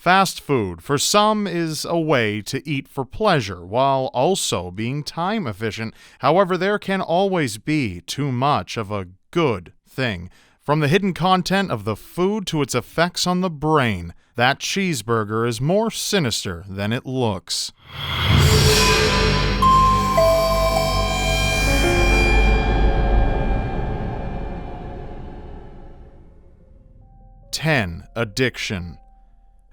Fast food, for some, is a way to eat for pleasure while also being time efficient. However, there can always be too much of a good thing. From the hidden content of the food to its effects on the brain, that cheeseburger is more sinister than it looks. 10. Addiction.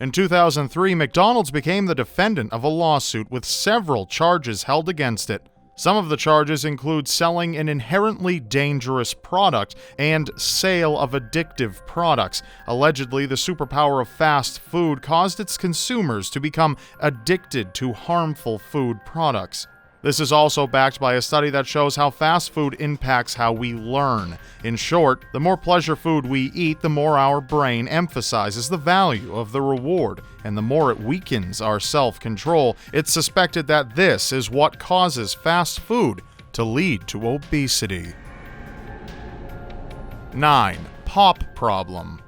In 2003, McDonald's became the defendant of a lawsuit with several charges held against it. Some of the charges include selling an inherently dangerous product and sale of addictive products. Allegedly, the superpower of fast food caused its consumers to become addicted to harmful food products. This is also backed by a study that shows how fast food impacts how we learn. In short, the more pleasure food we eat, the more our brain emphasizes the value of the reward, and the more it weakens our self-control. It's suspected that this is what causes fast food to lead to obesity. 9. Pop problem.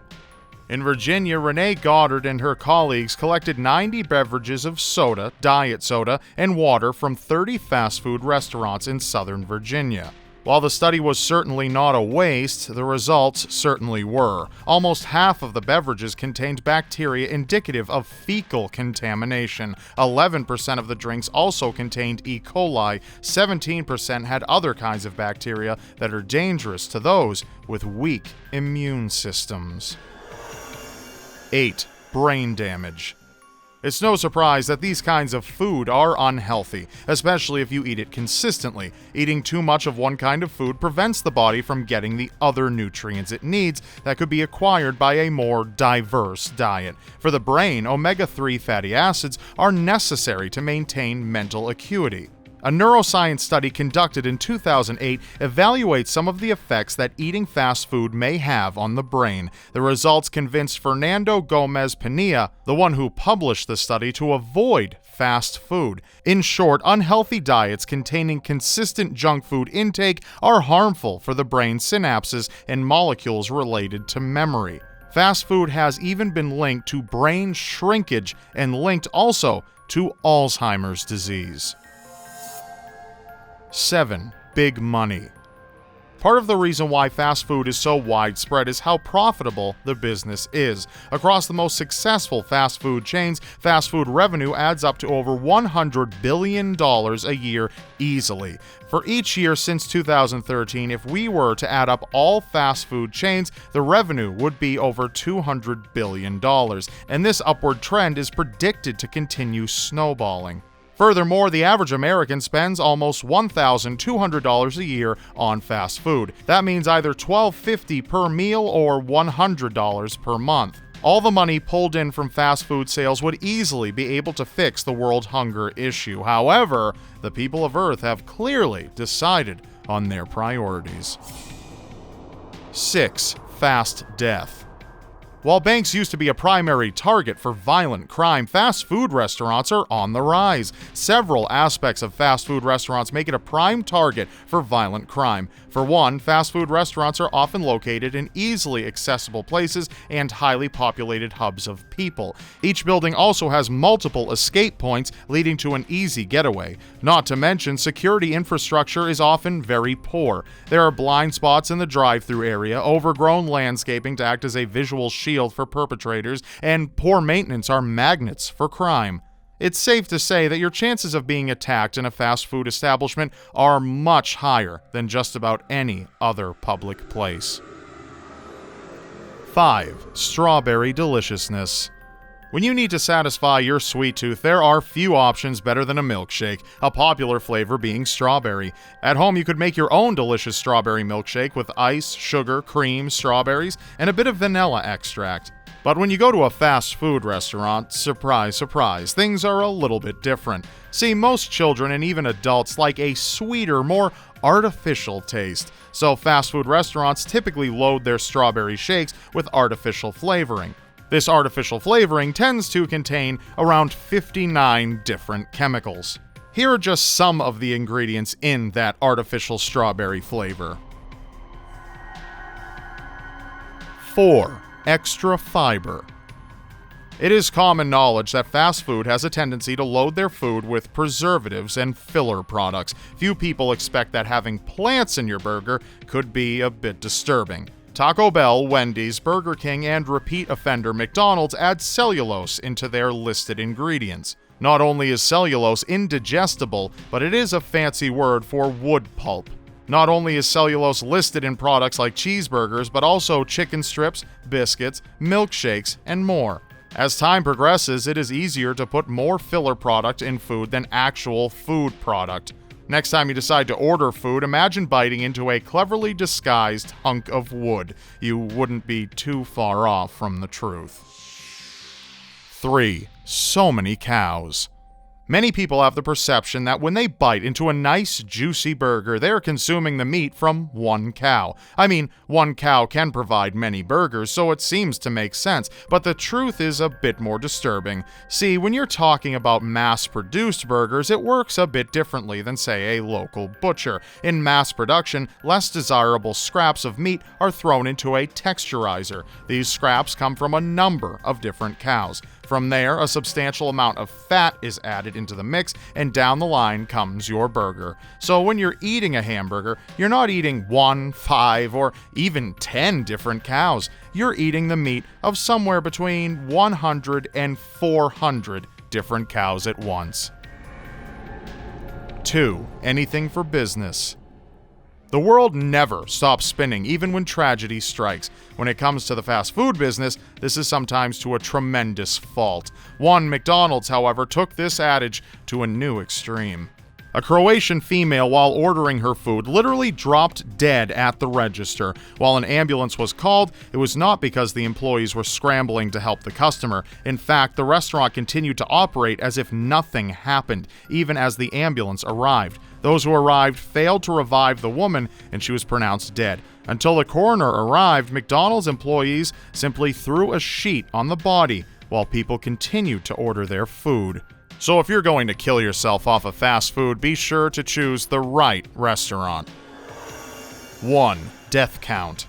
In Virginia, Renee Goddard and her colleagues collected 90 beverages of soda, diet soda, and water from 30 fast food restaurants in Southern Virginia. While the study was certainly not a waste, the results certainly were. Almost half of the beverages contained bacteria indicative of fecal contamination. 11% of the drinks also contained E. coli. 17% had other kinds of bacteria that are dangerous to those with weak immune systems. 8. Brain damage. It's no surprise that these kinds of food are unhealthy, especially if you eat it consistently. Eating too much of one kind of food prevents the body from getting the other nutrients it needs that could be acquired by a more diverse diet. For the brain, omega-3 fatty acids are necessary to maintain mental acuity. A neuroscience study conducted in 2008 evaluates some of the effects that eating fast food may have on the brain. The results convinced Fernando Gomez Pinilla, the one who published the study, to avoid fast food. In short, unhealthy diets containing consistent junk food intake are harmful for the brain's synapses and molecules related to memory. Fast food has even been linked to brain shrinkage and linked also to Alzheimer's disease. 7. Big money. Part of the reason why fast food is so widespread is how profitable the business is. Across the most successful fast food chains, fast food revenue adds up to over $100 billion a year easily. For each year since 2013, if we were to add up all fast food chains, the revenue would be over $200 billion, and this upward trend is predicted to continue snowballing. Furthermore, the average American spends almost $1,200 a year on fast food. That means either $12.50 per meal or $100 per month. All the money pulled in from fast food sales would easily be able to fix the world hunger issue. However, the people of Earth have clearly decided on their priorities. 6. Fast death. While banks used to be a primary target for violent crime, fast food restaurants are on the rise. Several aspects of fast food restaurants make it a prime target for violent crime. For one, fast food restaurants are often located in easily accessible places and highly populated hubs of people. Each building also has multiple escape points leading to an easy getaway. Not to mention, security infrastructure is often very poor. There are blind spots in the drive-thru area, overgrown landscaping to act as a visual shield for perpetrators, and poor maintenance are magnets for crime. It's safe to say that your chances of being attacked in a fast food establishment are much higher than just about any other public place. 5. Strawberry deliciousness. When you need to satisfy your sweet tooth, there are few options better than a milkshake, a popular flavor being strawberry. At home, you could make your own delicious strawberry milkshake with ice, sugar, cream, strawberries, and a bit of vanilla extract. But when you go to a fast food restaurant, surprise, surprise, things are a little bit different. See, most children and even adults like a sweeter, more artificial taste. So fast food restaurants typically load their strawberry shakes with artificial flavoring. This artificial flavoring tends to contain around 59 different chemicals. Here are just some of the ingredients in that artificial strawberry flavor. 4. Extra fiber. It is common knowledge that fast food has a tendency to load their food with preservatives and filler products. Few people expect that having plants in your burger could be a bit disturbing. Taco Bell, Wendy's, Burger King, and repeat offender McDonald's add cellulose into their listed ingredients. Not only is cellulose indigestible, but it is a fancy word for wood pulp. Not only is cellulose listed in products like cheeseburgers, but also chicken strips, biscuits, milkshakes, and more. As time progresses, it is easier to put more filler product in food than actual food product. Next time you decide to order food, imagine biting into a cleverly disguised hunk of wood. You wouldn't be too far off from the truth. 3. So many cows. Many people have the perception that when they bite into a nice, juicy burger, they are consuming the meat from one cow. I mean, one cow can provide many burgers, so it seems to make sense, but the truth is a bit more disturbing. See, when you're talking about mass-produced burgers, it works a bit differently than, say, a local butcher. In mass production, less desirable scraps of meat are thrown into a texturizer. These scraps come from a number of different cows. From there, a substantial amount of fat is added into the mix, and down the line comes your burger. So when you're eating a hamburger, you're not eating 1, 5, or even 10 different cows. You're eating the meat of somewhere between 100 and 400 different cows at once. 2. Anything for business. The world never stops spinning, even when tragedy strikes. When it comes to the fast food business, this is sometimes to a tremendous fault. One McDonald's, however, took this adage to a new extreme. A Croatian female, while ordering her food, literally dropped dead at the register. While an ambulance was called, it was not because the employees were scrambling to help the customer. In fact, the restaurant continued to operate as if nothing happened, even as the ambulance arrived. Those who arrived failed to revive the woman, and she was pronounced dead. Until the coroner arrived, McDonald's employees simply threw a sheet on the body while people continued to order their food. So if you're going to kill yourself off of fast food, be sure to choose the right restaurant. 1. Death count.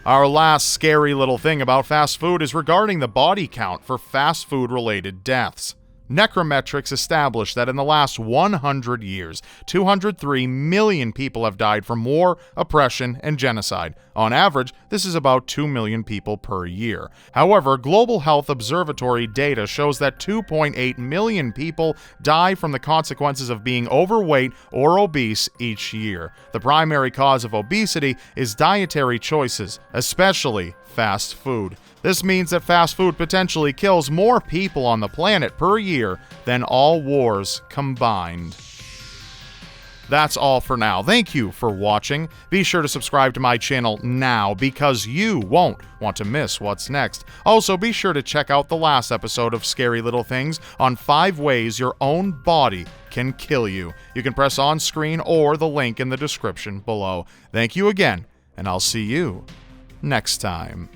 Our last scary little thing about fast food is regarding the body count for fast food-related deaths. Necrometrics established that in the last 100 years, 203 million people have died from war, oppression, and genocide. On average, this is about 2 million people per year. However, Global Health Observatory data shows that 2.8 million people die from the consequences of being overweight or obese each year. The primary cause of obesity is dietary choices, especially fast food. This means that fast food potentially kills more people on the planet per year than all wars combined. That's all for now. Thank you for watching. Be sure to subscribe to my channel now because you won't want to miss what's next. Also, be sure to check out the last episode of Scary Little Things on 5 ways your own body can kill you. You can press on screen or the link in the description below. Thank you again, and I'll see you next time.